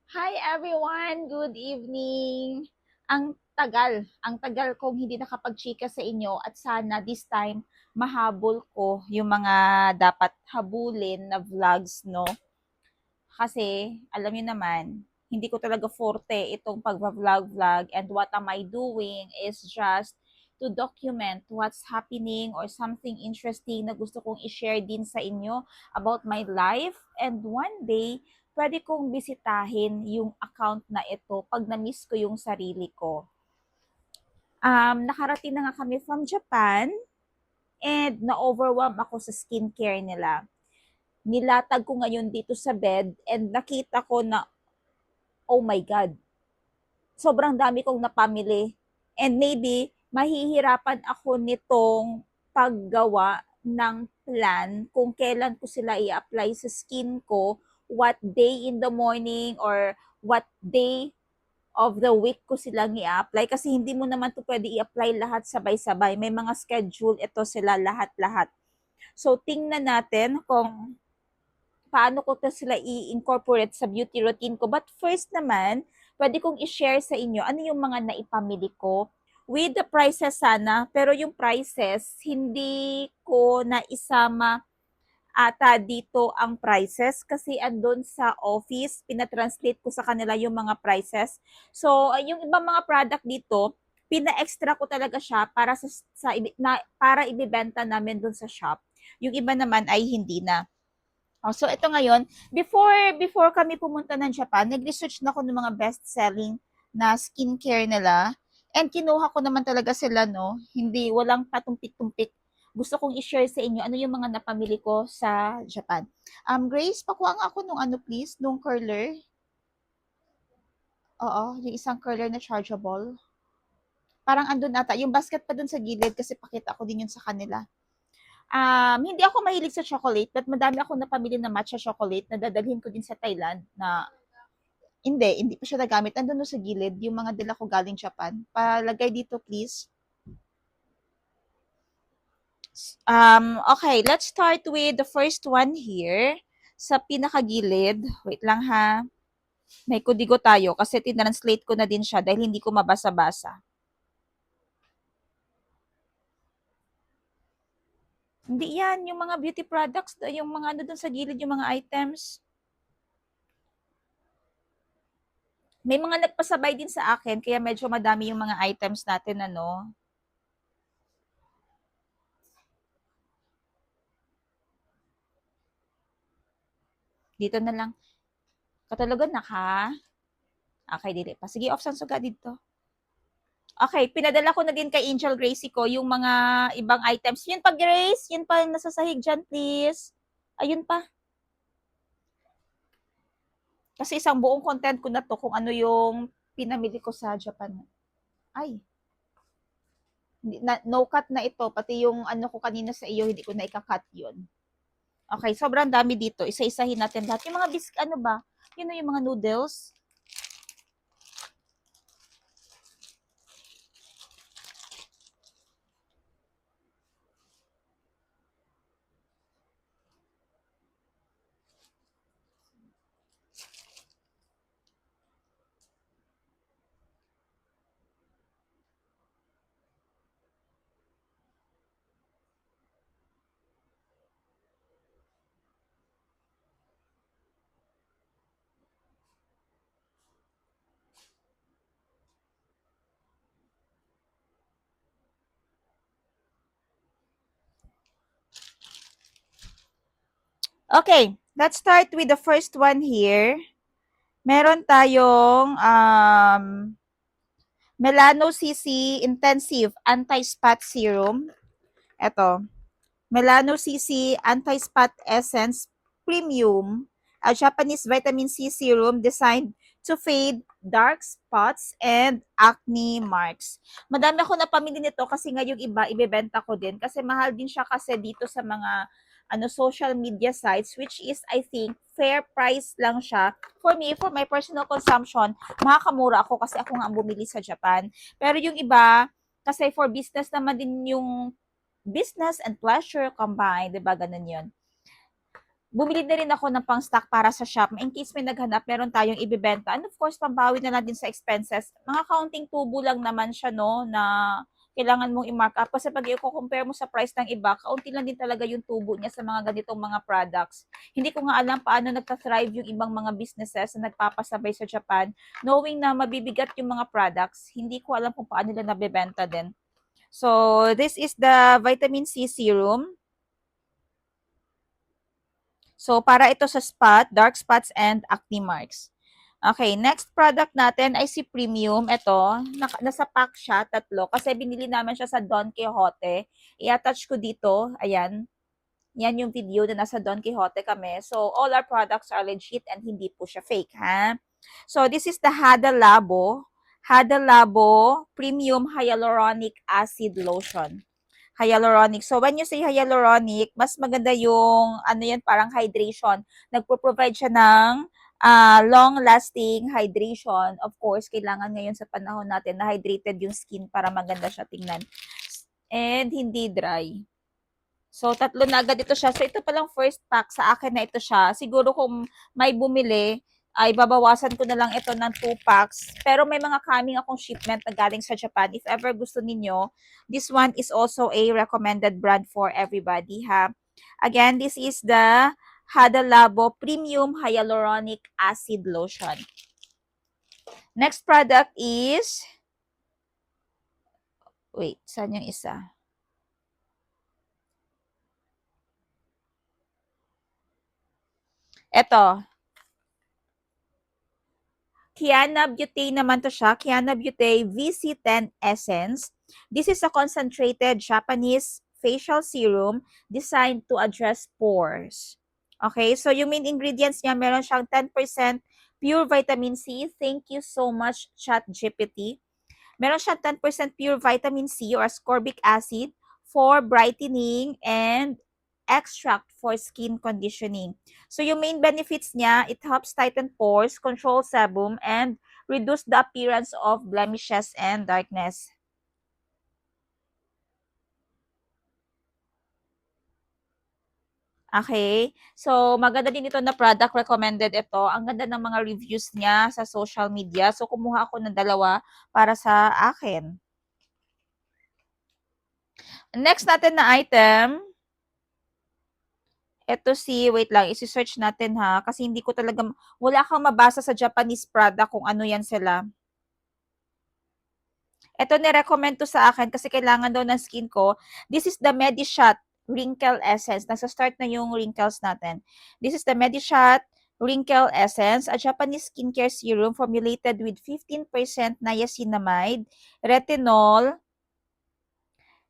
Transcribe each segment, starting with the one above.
Hi everyone! Good evening! Ang tagal kong hindi nakapagchika sa inyo at sana this time mahabol ko yung mga dapat habulin na vlogs, no? Kasi, alam niyo naman, hindi ko talaga forte itong pag-vlog-vlog and what am I doing is just to document what's happening or something interesting na gusto kong i-share din sa inyo about my life and one day, pwede kong bisitahin yung account na ito pag na-miss ko yung sarili ko. Nakarating na nga kami from Japan and na-overwhelm ako sa skincare nila. Nilatag ko ngayon dito sa bed and nakita ko na oh my God, sobrang dami kong napamili. And maybe, mahihirapan ako nitong paggawa ng plan kung kailan ko sila i-apply sa skin ko, what day in the morning or what day of the week ko silang i-apply. Kasi hindi mo naman to pwede i-apply lahat sabay-sabay. May mga schedule ito sila lahat-lahat. So, tingnan natin kung paano ko to sila i-incorporate sa beauty routine ko. But first naman, pwede kong i-share sa inyo ano yung mga naipamili ko with the prices sana, pero yung prices, hindi ko na isama ata dito ang prices kasi andun sa office, pinatranslate ko sa kanila yung mga prices. So, yung ibang mga product dito, pina-extra ko talaga siya para para ibebenta namin dun sa shop. Yung iba naman ay hindi na. Oh, so ito ngayon, before kami pumunta ng Japan, nag-research na ako ng mga best-selling na skincare nila. And kinuha ko naman talaga sila, no? Hindi, walang patumpik-tumpik. Gusto kong i-share sa inyo ano yung mga napamili ko sa Japan. Grace, pakuha nga ako nung ano please, nung curler. Oo, yung isang curler na chargeable. Parang andun ata, yung basket pa dun sa gilid kasi pakita ko din yun sa kanila. Hindi ako mahilig sa chocolate, but madami akong napamili na matcha chocolate na dadalhin ko din sa Thailand na hindi pa siya nagamit. Andun sa gilid, yung mga dala ko galing Japan. Palagay dito, please. Okay, let's start with the first one here. Sa pinakagilid, wait lang ha. May kudigo tayo kasi tinranslate ko na din siya dahil hindi ko mabasa-basa. Hindi yan, yung mga beauty products, yung mga ano dun sa gilid, yung mga items. May mga nagpasabay din sa akin kaya medyo madami yung mga items natin ano. Dito na lang. Katalogan na ka? Okay, dili pa. Sige, off sang suga dito. Okay, pinadala ko na din kay Angel Gracie ko yung mga ibang items. Yun pa, Grace. Yun pa yung nasa sahig dyan, please. Ayun pa. Kasi isang buong content ko na to kung ano yung pinamili ko sa Japan. Ay, no cut na ito. Pati yung ano ko kanina sa iyo, hindi ko na ika-cut yun. Okay, sobrang dami dito. Isa-isahin natin lahat. Yung mga ano ba? Yun yung mga noodles. Okay, let's start with the first one here. Meron tayong Melano CC Intensive Anti-Spot Serum. Ito. Melano CC Anti-Spot Essence Premium. A Japanese vitamin C serum designed to fade dark spots and acne marks. Madami ako napamili nito kasi nga yung iba ibebenta ko din kasi mahal din siya kasi dito sa mga social media sites which is I think fair price lang siya. For me, for my personal consumption, makakamura ako kasi ako nga ang bumili sa Japan. Pero yung iba, kasi for business naman din yung business and pleasure combined, 'di ba? Ganun 'yun. bumili na rin ako ng pang-stock para sa shop. In case may naghanap, meron tayong ibebenta. And of course, pambawi na lang din sa expenses. Mga counting tubo lang naman siya, no, na kailangan mong i-mark up. Kasi pag i-compare mo sa price ng iba, kaunti lang din talaga yung tubo niya sa mga ganitong mga products. Hindi ko nga alam paano nagka-thrive yung ibang mga businesses na nagpapasabay sa Japan, knowing na mabibigat yung mga products. Hindi ko alam kung paano nila nabebenta din. So, this is the vitamin C serum. So, para ito sa spot, dark spots, and acne marks. Okay, next product natin ay si Premium. Ito, nasa pack siya, tatlo. Kasi binili naman siya sa Don Quixote. I-attach ko dito. Ayan. Yan yung video na nasa Don Quixote kami. So, all our products are legit and hindi po siya fake, ha? So, this is the Hada Labo. Hada Labo Premium Hyaluronic Acid Lotion. Hyaluronic. So, when you say hyaluronic, mas maganda yung, ano yan, parang hydration. Nagpo-provide siya ng long-lasting hydration. Of course, kailangan ngayon sa panahon natin na hydrated yung skin para maganda siya tingnan. And hindi dry. So, tatlo na agad ito siya. So, ito palang first pack. Sa akin na ito siya. Siguro kung may bumili, ay babawasan ko na lang ito ng 2 packs. Pero may mga coming akong shipment na galing sa Japan. If ever gusto ninyo, this one is also a recommended brand for everybody, ha? Again, this is the Hada Labo Premium Hyaluronic Acid Lotion. Next product is, wait, saan yung isa? Ito, Kiana Beauté naman to siya. Kiana Beauté VC10 Essence. This is a concentrated Japanese facial serum designed to address pores. Okay, so yung main ingredients niya, meron siyang 10% pure vitamin C. Thank you so much, ChatGPT. Meron siyang 10% pure vitamin C or ascorbic acid for brightening and extract for skin conditioning. So yung main benefits niya, it helps tighten pores, control sebum, and reduce the appearance of blemishes and darkness. Okay? So, maganda din ito na product. Recommended ito. Ang ganda ng mga reviews niya sa social media. So, kumuha ako ng dalawa para sa akin. Next natin na item, eto si, wait lang, isi-search natin ha, kasi hindi ko talaga, wala kang mabasa sa Japanese product kung ano yan sila. Ito ni-recommend to sa akin kasi kailangan daw ng skin ko. This is the Medishot Wrinkle Essence. Nasa-start na yung wrinkles natin. This is the Medishot Wrinkle Essence, a Japanese skincare serum formulated with 15% niacinamide, retinol,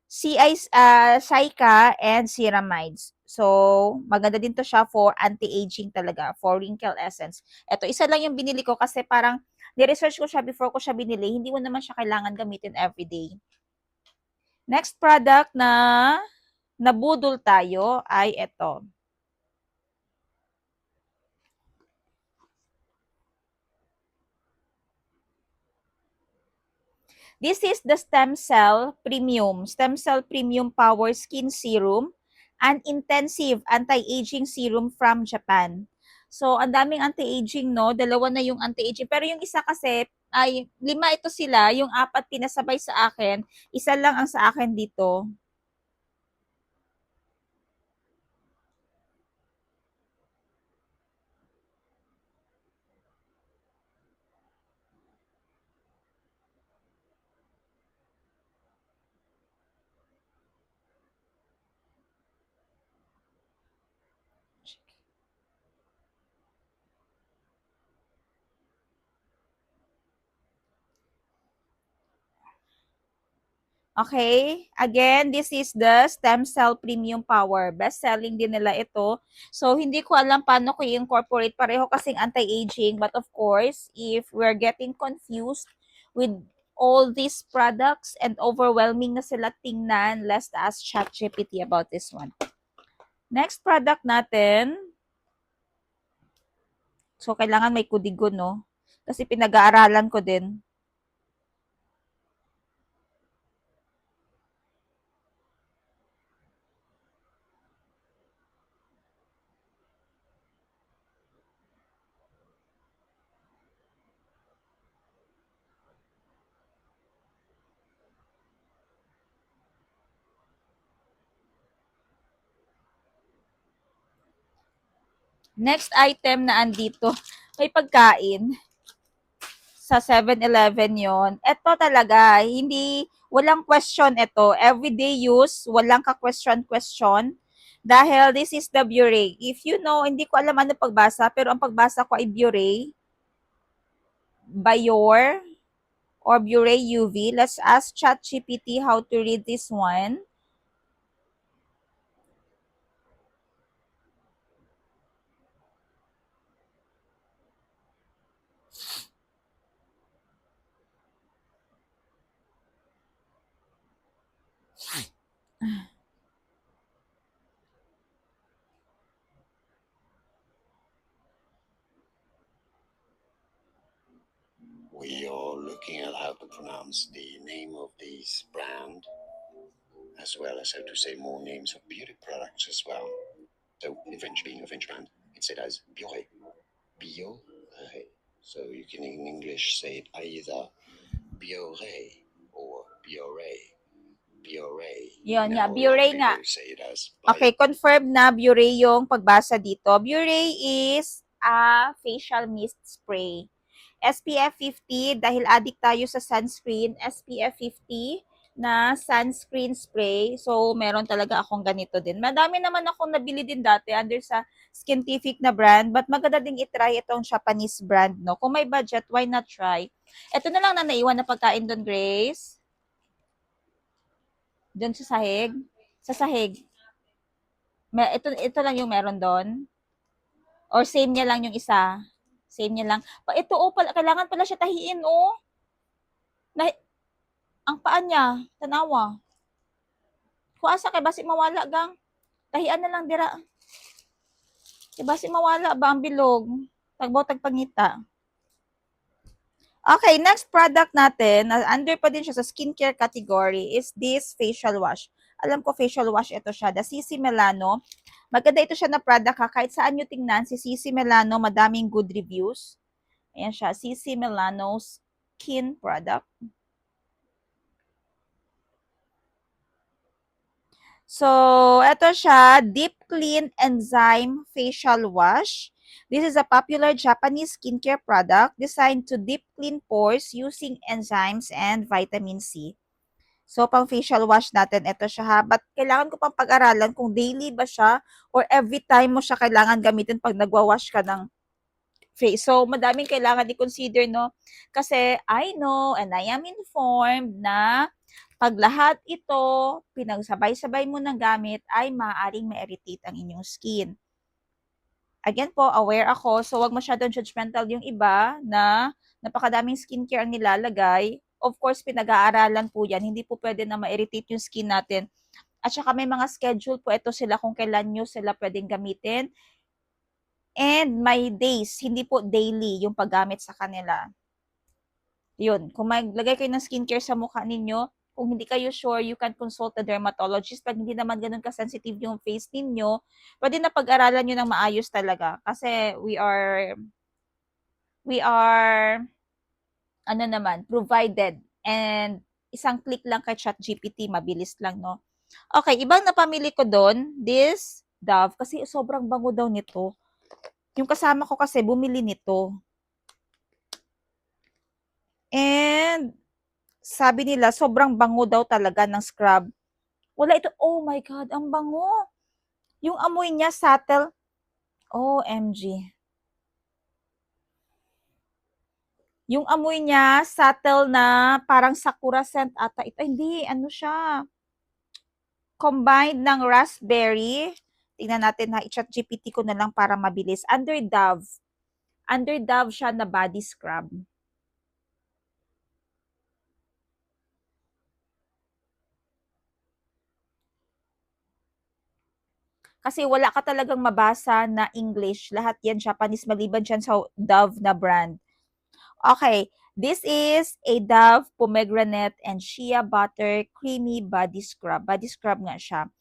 Cica, and ceramides. So, maganda din to siya for anti-aging talaga, for wrinkle essence. Ito, isa lang yung binili ko kasi parang ni-research ko siya before ko siya binili. Hindi mo naman siya kailangan gamitin everyday. Next product na nabudol tayo ay ito. This is the Stem Cell Premium Power Skin Serum, an intensive anti-aging serum from Japan. So, ang daming anti-aging, no? Dalawa na yung anti-aging. Pero yung isa kasi, ay, 5 ito sila. Yung 4 pinasabay sa akin. Isa lang ang sa akin dito. Okay? Again, this is the Stem Cell Premium Power. Best-selling din nila ito. So, hindi ko alam paano ko i-incorporate. Pareho kasing anti-aging. But of course, if we're getting confused with all these products and overwhelming na sila tingnan, let's ask ChatGPT about this one. Next product natin. So, kailangan may kudigo, no? Kasi pinag-aaralan ko din. Next item na andito, may pagkain. Sa 7-Eleven yon. Ito talaga, hindi, walang question ito. Everyday use, walang ka-question-question. Dahil this is the Bure. If you know, hindi ko alam ano pagbasa, pero ang pagbasa ko ay Bure, Bayor, or Bure UV. Let's ask ChatGPT how to read this one. We are looking at how to pronounce the name of this brand, as well as how to say more names of beauty products as well. So, in French, being a French brand, it's said as Biore. Biore. So, you can in English say it either Biore or Biore. Biore. Yun nga, Now, a lot of Bure nga. people say it as Okay, confirm na Bure yung pagbasa dito. Bure is a facial mist spray. SPF 50, dahil addict tayo sa sunscreen, SPF 50 na sunscreen spray. So, meron talaga akong ganito din. Madami naman akong nabili din dati under sa Skintific na brand, but maganda ding itry itong Japanese brand, no? Kung may budget, why not try? Ito na lang na naiwan na pagkain doon, Grace. Doon sa sahig. Sa sahig. Ito lang yung meron doon. Or same niya lang yung isa. Same niya lang. Ito, oh, kailangan pala siya tahiin, oh. Na, ang paa niya, tanawa. Kung asa kay basi mawala gang. Tahian na lang dira. Kay basi mawala ba ang bilog? Tagbaw tagpangita. Okay, next product natin, under pa din siya sa skincare category, is this facial wash. Alam ko facial wash ito siya, the CC Melano. Maganda ito siya na product ha. Kahit saan nyo tingnan, si CC Melano, madaming good reviews. Ayan siya, CC Melano Skin Product. So, ito siya, Deep Clean Enzyme Facial Wash. This is a popular Japanese skincare product designed to deep clean pores using enzymes and vitamin C. So, pang facial wash natin, ito siya ha. But kailangan ko pang pag-aralan kung daily ba siya or every time mo siya kailangan gamitin pag nagwa-wash ka ng face. So, madaming kailangan i-consider, no? Kasi I know and I am informed na pag lahat ito, pinagsabay-sabay mo ng gamit, ay maaaring ma-irritate ang inyong skin. Again po, aware ako, so wag masyadong judgmental yung iba na napakadaming skincare ang nilalagay. Of course, pinag-aaralan po yan. Hindi po pwede na ma-irritate yung skin natin. At saka may mga schedule po ito sila kung kailan nyo sila pwedeng gamitin. And may days, hindi po daily yung paggamit sa kanila. Yun, kung maglagay kayo ng skincare sa mukha ninyo, kung hindi kayo sure, you can consult a dermatologist. Pag hindi naman ganun ka-sensitive yung face ninyo, pwede na pag-aralan nyo ng maayos talaga. Kasi we are, ano naman, provided. And isang click lang kay ChatGPT, mabilis lang, no? Okay, ibang napamili ko doon, this Dove, kasi sobrang bango daw nito. Yung kasama ko kasi bumili nito. And sabi nila sobrang bango daw talaga ng scrub. Wala ito, oh my God, ang bango. Yung amoy niya, subtle. OMG. Yung amoy niya, subtle na parang sakura scent ata. Ito, hindi, ano siya. Combined ng raspberry. Tingnan natin ha, i-chat GPT ko na lang para mabilis. Under Dove. Under Dove siya na body scrub. Kasi wala ka talagang mabasa na English. Lahat yan Japanese maliban dyan sa Dove na brand. Okay, this is a Dove pomegranate and shea butter creamy body scrub. Body scrub nga siya.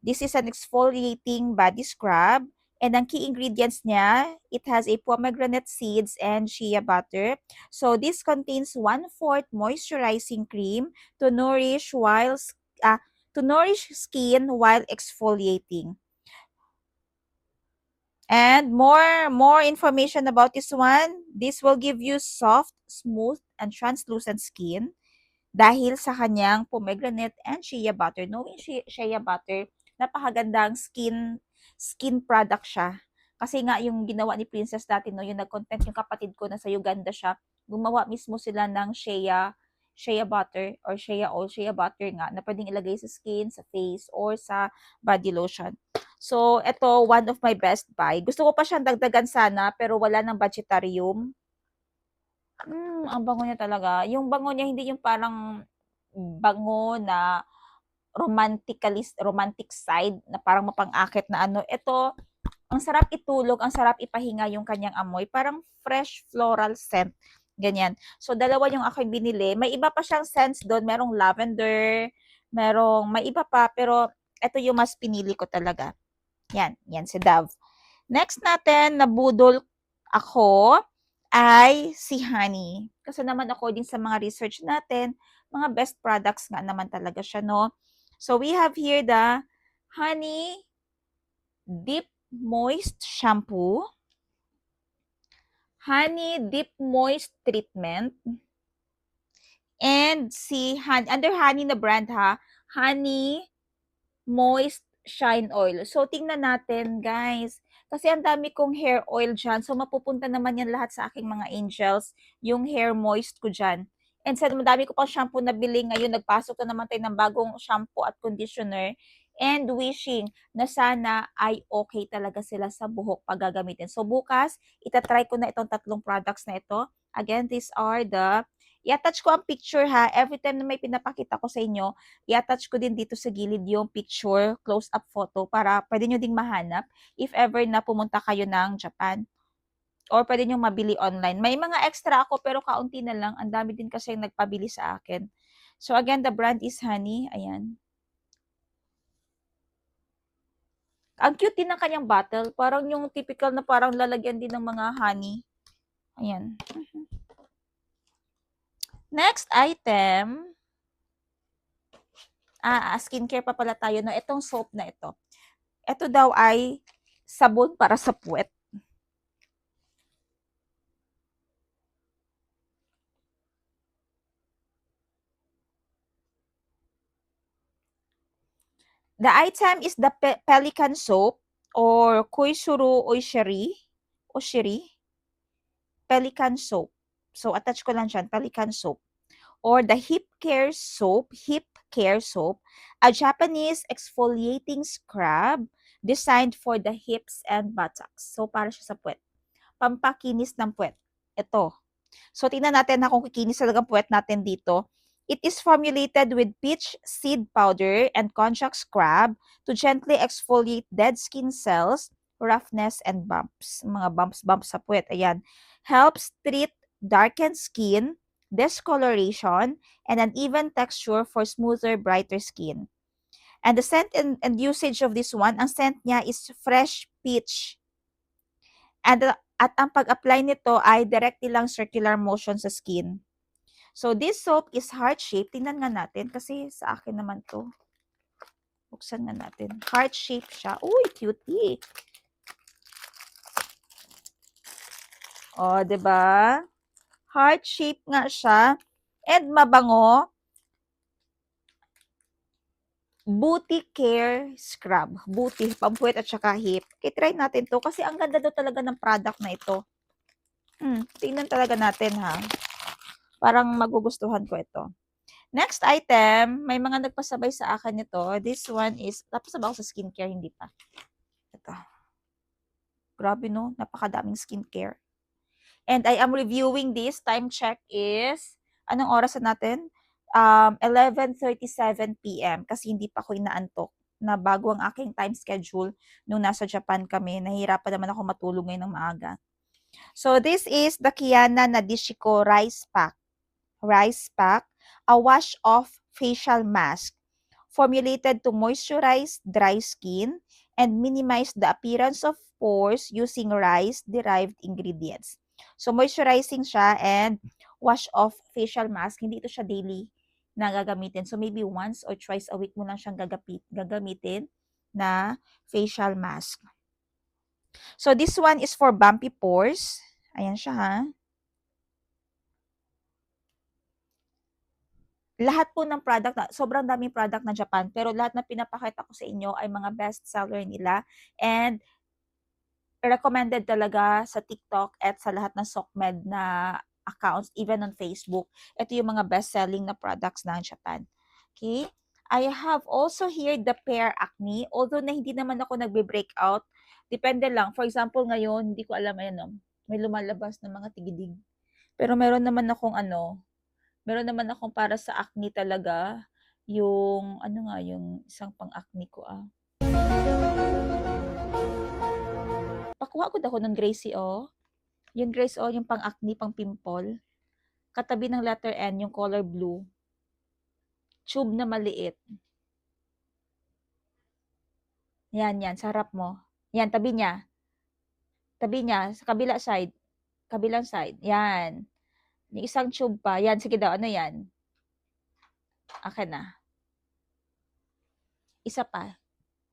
This is an exfoliating body scrub. And ang key ingredients niya, it has a pomegranate seeds and shea butter. So this contains 1/4 moisturizing cream to nourish skin while exfoliating. And more information about this one. This will give you soft, smooth, and translucent skin dahil sa kanyang pomegranate and shea butter. Knowing shea butter, napakagandang skin product siya. Kasi nga yung ginawa ni Princess dati, no, yung nag-content yung kapatid ko na sa Uganda siya, gumawa mismo sila ng shea butter or shea oil, shea butter nga na pwedeng ilagay sa skin, sa face, or sa body lotion. So, ito, one of my best buy. Gusto ko pa siyang dagdagan sana, pero wala ng budgetarium. Ang bango niya talaga. Yung bango niya, hindi yung parang bango na romantic side na parang mapang-akit na ano. Ito, ang sarap itulog, ang sarap ipahinga yung kanyang amoy. Parang fresh floral scent. Ganyan. So, dalawa yung aking binili. May iba pa siyang scents doon. Merong lavender, may iba pa, pero ito yung mas pinili ko talaga. Yan si Dove. Next natin, nabudol ako ay si Honey. Kasi naman according sa mga research natin, mga best products nga naman talaga siya, no? So, we have here the Honey Deep Moist Shampoo, Honey Deep Moist Treatment, and under Honey na brand ha, Honey Moist Shine Oil. So, tingnan natin, guys. Kasi ang dami kong hair oil dyan. So, mapupunta naman yan lahat sa aking mga angels. Yung hair moist ko dyan. And sa madami ko pang shampoo na bili ngayon, nagpasok na naman tayo ng bagong shampoo at conditioner. And wishing na sana ay okay talaga sila sa buhok pag gagamitin. So, bukas, itatry ko na itong tatlong products na ito. Again, these are i-attach ko ang picture ha. Every time na may pinapakita ko sa inyo, i-attach ko din dito sa gilid yung picture, close-up photo, para pwede nyo ding mahanap if ever na pumunta kayo ng Japan. Or pwede nyo mabili online. May mga extra ako pero kaunti na lang. Ang dami din kasi nagpabili sa akin. So again, the brand is Honey. Ayan. Ang cute din ng kanyang bottle. Parang yung typical na parang lalagyan din ng mga honey. Ayan. Next item. Skincare pa pala tayo. No? Itong soap na ito. Ito daw ay sabon para sa puwet. The item is the Pelican soap or Koisuru Oshiri Pelican soap. So, attach ko lang dyan, Pelican soap. Or the Hip Care soap, a Japanese exfoliating scrub designed for the hips and buttocks. So, para siya sa puwet. Pampakinis ng puwet. Ito. So, tingnan natin na kung kikinis talaga puwet natin dito. It is formulated with peach seed powder and konjac scrub to gently exfoliate dead skin cells, roughness, and bumps. Mga bumps sa puwet. Ayan. Helps treat darkened skin, discoloration, and uneven texture for smoother, brighter skin. And the scent and usage of this one, ang scent niya is fresh peach. At ang pag-apply nito ay directly lang circular motion sa skin. So, this soap is heart-shaped. Tingnan nga natin kasi sa akin naman to. Buksan nga natin. Heart-shaped siya. Uy, cutie. O, diba? Heart-shaped nga siya. And mabango. Booty Care Scrub. Booty, pampuwet at saka hip. I-try natin to kasi ang ganda daw talaga ng product na ito. Tingnan talaga natin ha. Parang magugustuhan ko ito. Next item, may mga nagpasabay sa akin nito. This one is, tapos na ba ako sa skincare? Hindi pa. Ito. Grabe no, napakadaming skincare. And I am reviewing this. Time check is, anong oras na natin? 11:37 p.m. Kasi hindi pa ako inaantok na bago ang aking time schedule nung nasa Japan kami. Nahihirapan naman ako matulog ngayon ng maaga. So, this is the Kiana Nadeshiko Rice Pack, a wash-off facial mask formulated to moisturize dry skin and minimize the appearance of pores using rice-derived ingredients. So, moisturizing siya and wash-off facial mask. Hindi ito siya daily na gagamitin. So, maybe once or twice a week mo lang siyang gagamitin na facial mask. So, this one is for bumpy pores. Ayan siya, ha. Lahat po ng product, sobrang daming product ng Japan, pero lahat na pinapakita ko sa inyo ay mga best seller nila and recommended talaga sa TikTok at sa lahat ng SOCMED na accounts, even on Facebook. Ito yung mga best-selling na products ng Japan. Okay? I have also here the Pear Acne. Although na hindi naman ako nagbe-breakout, depende lang. For example, ngayon, hindi ko alam, ayan, no, may lumalabas na mga tigidig. Pero meron naman akong para sa acne talaga, yung, ano nga, yung isang pang-acne ko, pakuha ko ako ng Gracie O. Yung Grace O, yung pang-acne, pang-pimple. Katabi ng letter N, yung color blue. Tube na maliit. Yan, yan, sa harap mo. Yan, tabi niya. Tabi niya, sa kabila side. Kabilang side. Yan. Yung isang tube pa. Yan, sige daw, ano yan? Akin na. Isa pa.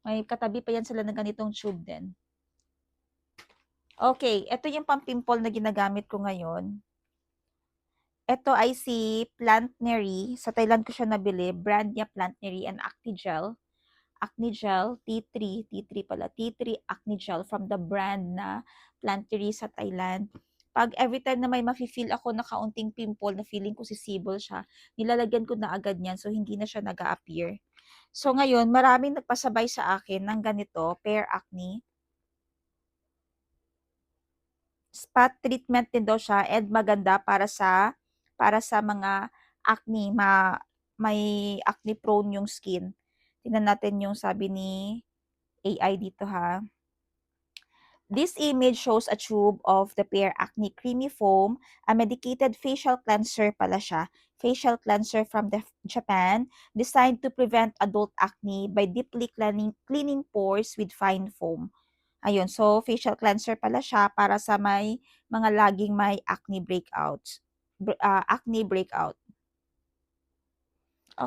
May katabi pa yan sila ng ganitong tube din. Okay, ito yung pang-pimple na ginagamit ko ngayon. Ito ay si Plantnery. Sa Thailand ko siya nabili. Brand niya Plantnery and Acne Gel. Acne Gel T3 pala. T3 Acne Gel from the brand na Plantnery sa Thailand. Pag every time na may mafe-feel ako na kaunting pimple na feeling ko sisibol siya, nilalagyan ko na agad niyan so hindi na siya nag-a-appear. So ngayon, maraming nagpasabay sa akin ng ganito, Pear Acne. Spot treatment din daw siya and maganda para sa mga acne, may acne prone yung skin. Tingnan natin yung sabi ni AI dito, ha. This image shows a tube of the Pear Acne Creamy Foam, a medicated facial cleanser pala siya. Facial cleanser from Japan, designed to prevent adult acne by deeply cleaning pores with fine foam. Ayun, so facial cleanser pala siya para sa mga laging may acne breakouts. Acne breakout.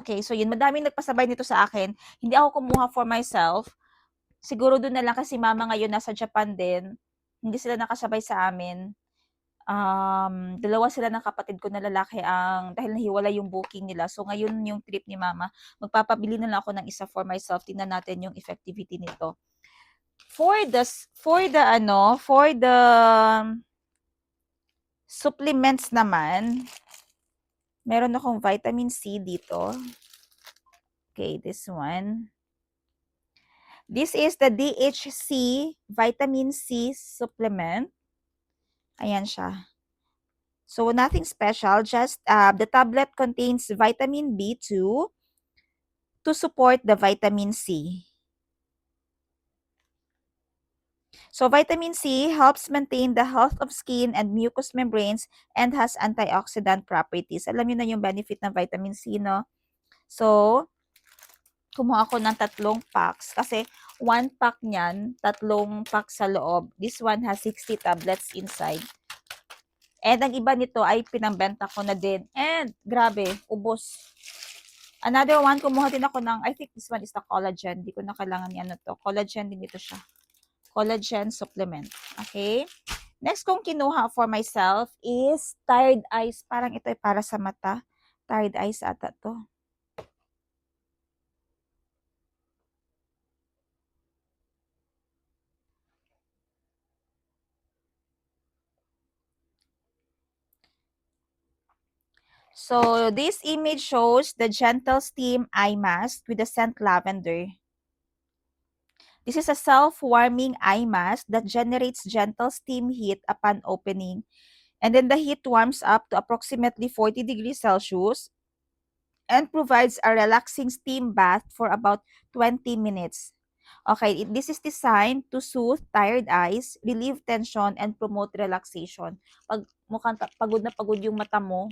Okay, so yun, madaming nagpasabay nito sa akin. Hindi ako kumuha for myself. Siguro doon na lang kasi mama ngayon nasa Japan din. Hindi sila nakasabay sa amin. Dalawa sila ng kapatid ko na lalaki dahil nahiwalay yung booking nila. So ngayon yung trip ni mama, magpapabili na lang ako ng isa for myself. Tingnan natin yung effectivity nito. For the supplements naman, meron akong vitamin C dito. Okay, this one. This is the DHC Vitamin C Supplement. Ayan siya. So, nothing special. Just, the tablet contains vitamin B2 to support the vitamin C. So, vitamin C helps maintain the health of skin and mucous membranes and has antioxidant properties. Alam niyo na yung benefit ng vitamin C, no? So, kumuha ako ng 3 packs kasi 1 pack niyan, 3 packs sa loob. This one has 60 tablets inside. And ang iba nito ay pinambenta ko na din. And grabe, ubos. Another one, kumuha din ako ng, I think this one is the collagen. Hindi ko na kailangan ni ano to. Collagen din ito siya. Collagen supplement. Okay? Next kong kinuha for myself is Tired Eyes. Parang ito ay para sa mata. Tired Eyes ata to. So, this image shows the Gentle Steam Eye Mask with the scent lavender. This is a self-warming eye mask that generates gentle steam heat upon opening. And then the heat warms up to approximately 40 degrees Celsius and provides a relaxing steam bath for about 20 minutes. Okay, this is designed to soothe tired eyes, relieve tension, and promote relaxation. Pag mukhang pagod na pagod yung mata mo,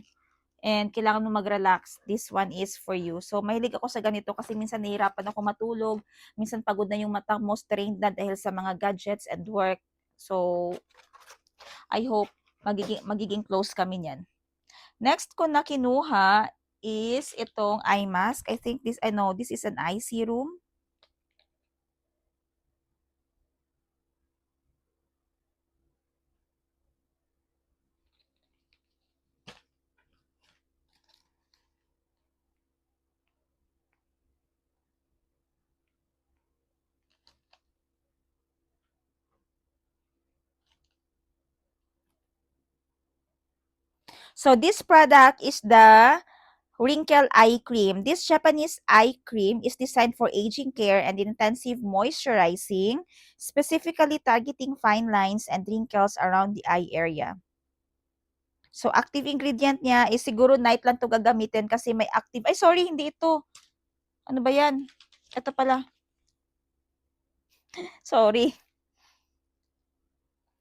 and kailangan mo mag-relax, this one is for you. So, mahilig ako sa ganito kasi minsan nahihirapan ako matulog, minsan pagod na yung mata mo, strained na dahil sa mga gadgets and work. So, I hope magiging close kami niyan. Next ko na kinuha is itong eye mask. I think this this is an eye serum. So this product is the Wrinkle Eye Cream. This Japanese eye cream is designed for aging care and intensive moisturizing, specifically targeting fine lines and wrinkles around the eye area. So, active ingredient niya is siguro night lang 'to gagamitin kasi may active ay sorry, hindi ito. Ano ba 'yan? Ito pala. Sorry.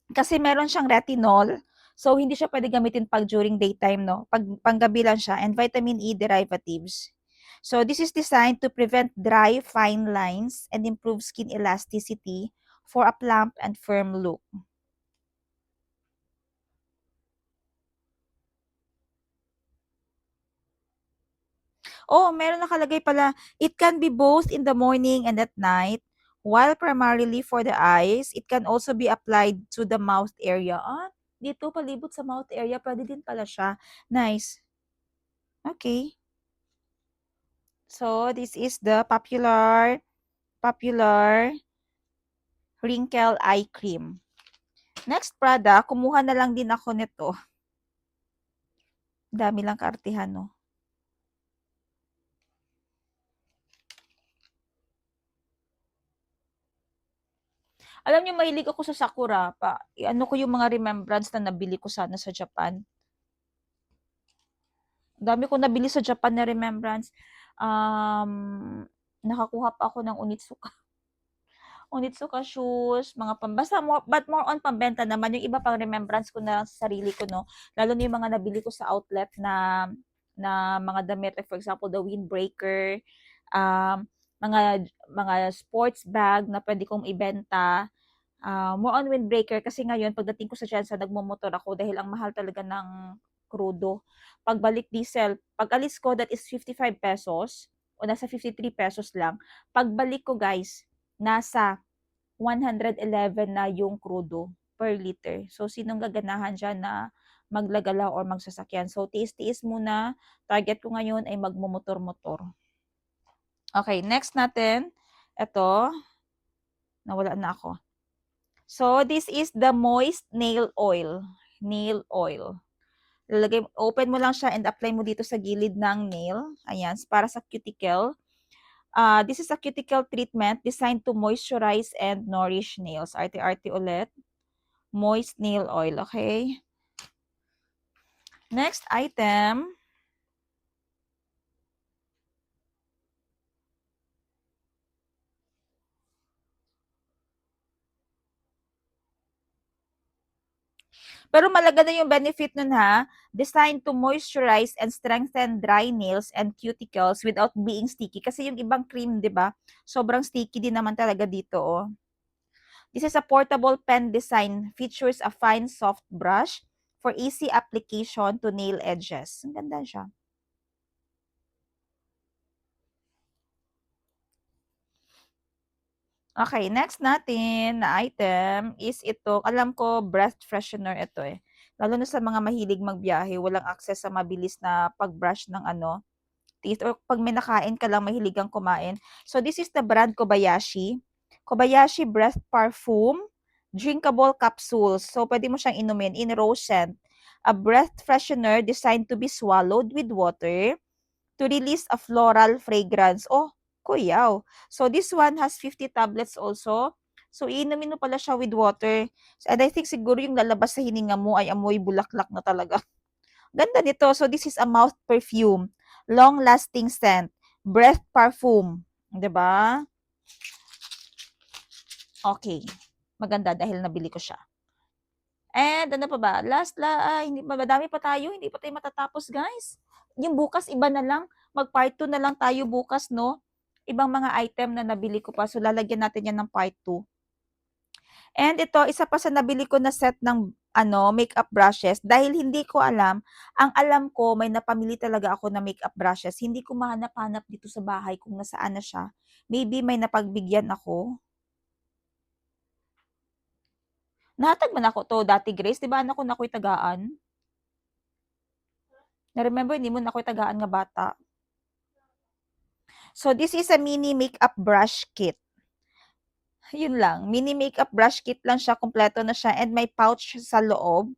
Kasi meron siyang retinol. So, hindi siya pwede gamitin pag during daytime, no? Pag panggabi lang siya and vitamin E derivatives. So, this is designed to prevent dry, fine lines and improve skin elasticity for a plump and firm look. Oh, meron nakalagay pala, it can be both in the morning and at night. While primarily for the eyes, it can also be applied to the mouth area. Ah, dito palibot sa mouth area, pwede din pala siya. Nice. Okay. So, this is the popular wrinkle eye cream. Next product, kumuha na lang din ako nito. Dami lang kaartihan, no? Alam niyo, mahilig ako sa Sakura. Ano ko yung mga remembrance na nabili ko sana sa Japan. Dami ko nabili sa Japan na remembrance. Nakakuha pa ako ng Onitsuka. Onitsuka shoes, mga basta more, but more on pambenta naman. Yung iba pang remembrance ko na sa sarili ko, no? Lalo na yung mga nabili ko sa outlet na mga damit, like for example, the windbreaker, mga sports bag na pwede kong ibenta. More on windbreaker kasi ngayon pagdating ko sa Jensa nagmomotor ako dahil ang mahal talaga ng krudo. Pagbalik diesel, pag alis ko that is 55 pesos o nasa 53 pesos lang. Pagbalik ko guys, nasa 111 na yung krudo per liter. So sinong gaganahan diyan na maglagala or magsasakyan. So tiis-tiis muna. Target ko ngayon ay magmomotor-motor. Okay, next natin. Ito, nawala na ako. So, this is the moist nail oil. Nail oil. Open mo lang siya and apply mo dito sa gilid ng nail. Ayan, para sa cuticle. This is a cuticle treatment designed to moisturize and nourish nails. Arte-arte ulit. Moist nail oil, okay? Next item. Pero maganda yung benefit nun ha. Designed to moisturize and strengthen dry nails and cuticles without being sticky. Kasi yung ibang cream, di ba? Sobrang sticky din naman talaga dito, oh. This is a portable pen design. Features a fine soft brush for easy application to nail edges. Ang ganda siya. Okay, next natin na item is ito. Alam ko, breath freshener ito eh. Lalo na sa mga mahilig magbiyahe, walang access sa mabilis na pag-brush ng teeth or pag may nakain ka lang, mahilig kang kumain. So, this is the brand Kobayashi. Kobayashi Breath Parfum Drinkable Capsules. So, pwede mo siyang inumin in rose scent. A breath freshener designed to be swallowed with water to release a floral fragrance. Oh, kuyaw. So, this one has 50 tablets also. So, iinumin mo pala siya with water. And I think siguro yung lalabas sa hininga mo ay amoy bulaklak na talaga. Ganda nito. So, this is a mouth perfume. Long-lasting scent. Breath parfum. 'Di ba? Okay. Maganda dahil nabili ko siya. And ano pa ba? Hindi pa, madami pa tayo. Hindi pa tayo matatapos, guys. Yung bukas, iba na lang. Mag-part 2 na lang tayo bukas, no? Ibang mga item na nabili ko pa. So, lalagyan natin yan ng part 2. And ito, isa pa sa nabili ko na set ng makeup brushes. Dahil hindi ko alam, ang alam ko, may napamili talaga ako na makeup brushes. Hindi ko mahanap-hanap dito sa bahay kung nasaan na siya. Maybe may napagbigyan ako. Nahatag man ako to dati, Grace. Di ba anak ko na ako'y tagaan? Na-remember, hindi mo na ako'y tagaan nga bata. So, this is a mini makeup brush kit. Yun lang. Mini makeup brush kit lang siya. Kompleto na siya. And may pouch sa loob.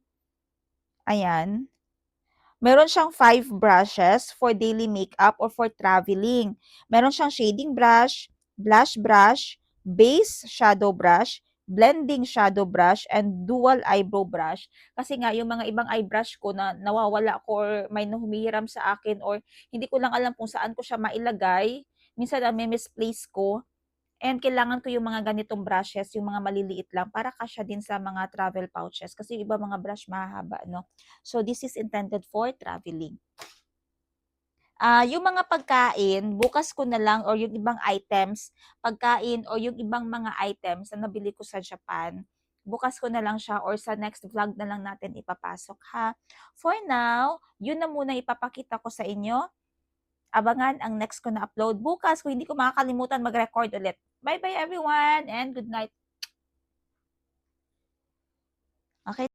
Ayan. Meron siyang 5 brushes for daily makeup or for traveling. Meron siyang shading brush, blush brush, base shadow brush, blending shadow brush, and dual eyebrow brush. Kasi nga, yung mga ibang eye brush ko na nawawala ko or may humihiram sa akin or hindi ko lang alam kung saan ko siya mailagay. Minsan, misplace ko. And kailangan ko yung mga ganitong brushes, yung mga maliliit lang para kasya din sa mga travel pouches kasi yung iba mga brush mahahaba, no? So, this is intended for traveling. Yung mga pagkain, bukas ko na lang or yung ibang items, pagkain o yung ibang mga items na nabili ko sa Japan, bukas ko na lang siya or sa next vlog na lang natin ipapasok ha. For now, yun na muna ipapakita ko sa inyo. Abangan ang next ko na upload bukas kung hindi ko makakalimutan mag-record ulit. Bye-bye everyone and good night. Okay.